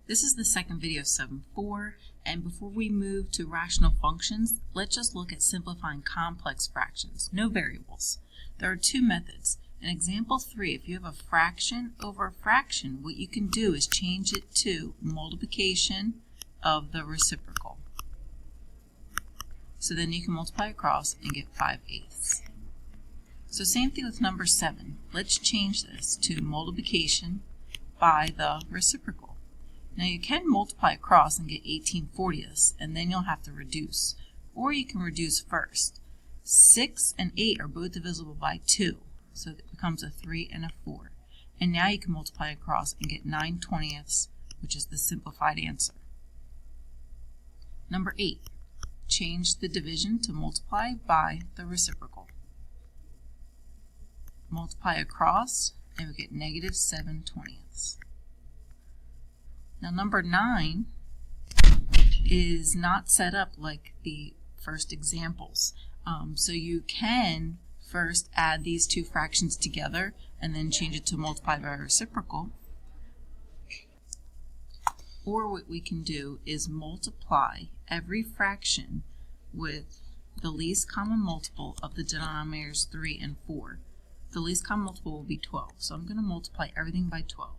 This is the second video of 7.4, and before we move to rational functions, let's just look at simplifying complex fractions, no variables. There are two methods. In example 3, if you have a fraction over a fraction, what you can do is change it to multiplication of the reciprocal. So then you can multiply across and get 5/8. So same thing with number 7. Let's change this to multiplication by the reciprocal. Now you can multiply across and get 18/40ths, and then you'll have to reduce. Or you can reduce first. 6 and 8 are both divisible by 2, so it becomes a 3 and a 4. And now you can multiply across and get 9/20ths, which is the simplified answer. Number 8. Change the division to multiply by the reciprocal. Multiply across, and we get -7/20ths. Now number 9 is not set up like the first examples. So you can first add these two fractions together and then change it to multiply by reciprocal. Or what we can do is multiply every fraction with the least common multiple of the denominators 3 and 4. The least common multiple will be 12, so I'm going to multiply everything by 12.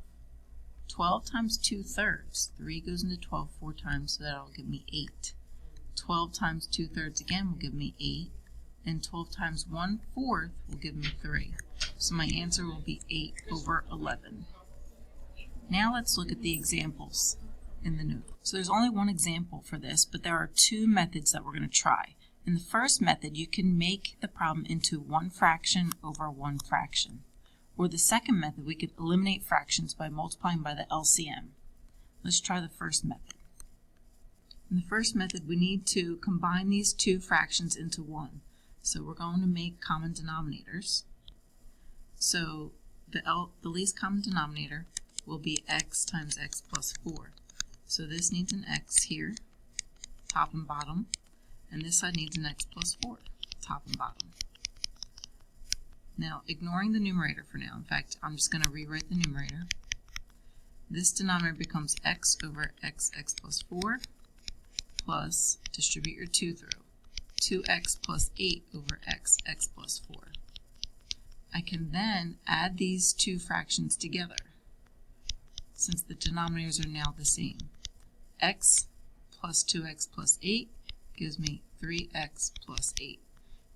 12 times 2/3, 3 goes into 12 4 times, so that'll give me 8. 12 times 2/3 again will give me 8, and 12 times 1/4 will give me 3. So my answer will be 8/11. Now let's look at the examples in the note. So there's only one example for this, but there are two methods that we're going to try. In the first method, you can make the problem into one fraction over one fraction. Or the second method, we could eliminate fractions by multiplying by the LCM. Let's try the first method. In the first method, we need to combine these two fractions into one. So we're going to make common denominators. So the least common denominator will be x times x plus 4. So this needs an x here, top and bottom, and this side needs an x plus 4, top and bottom. Now, ignoring the numerator for now, in fact, I'm just going to rewrite the numerator. This denominator becomes x over x plus 4 plus, distribute your 2 through, 2x plus 8 over x plus 4. I can then add these two fractions together, since the denominators are now the same. X plus 2x plus 8 gives me 3x plus 8.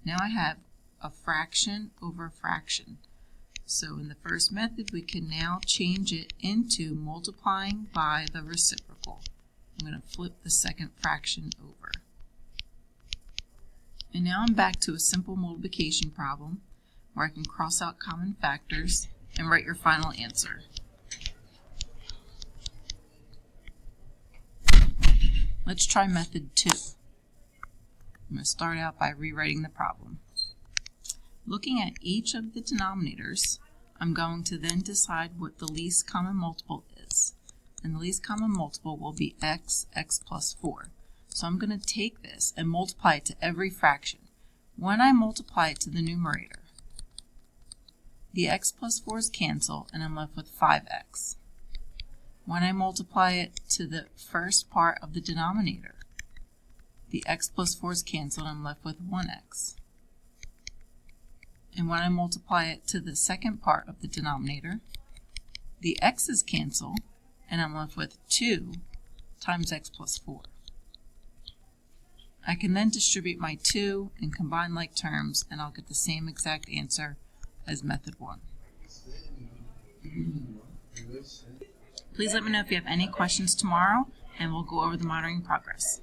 Now I have a fraction over a fraction. So in the first method, we can now change it into multiplying by the reciprocal. I'm going to flip the second fraction over. And now I'm back to a simple multiplication problem where I can cross out common factors and write your final answer. Let's try method 2. I'm going to start out by rewriting the problem. Looking at each of the denominators, I'm going to then decide what the least common multiple is. And the least common multiple will be x plus 4. So I'm going to take this and multiply it to every fraction. When I multiply it to the numerator, the x plus 4's cancel and I'm left with 5x. When I multiply it to the first part of the denominator, the x plus 4's cancel and I'm left with 1x. And when I multiply it to the second part of the denominator, the x's cancel and I'm left with 2 times x plus 4. I can then distribute my 2 and combine like terms, and I'll get the same exact answer as method 1. Please let me know if you have any questions tomorrow, and we'll go over the monitoring progress.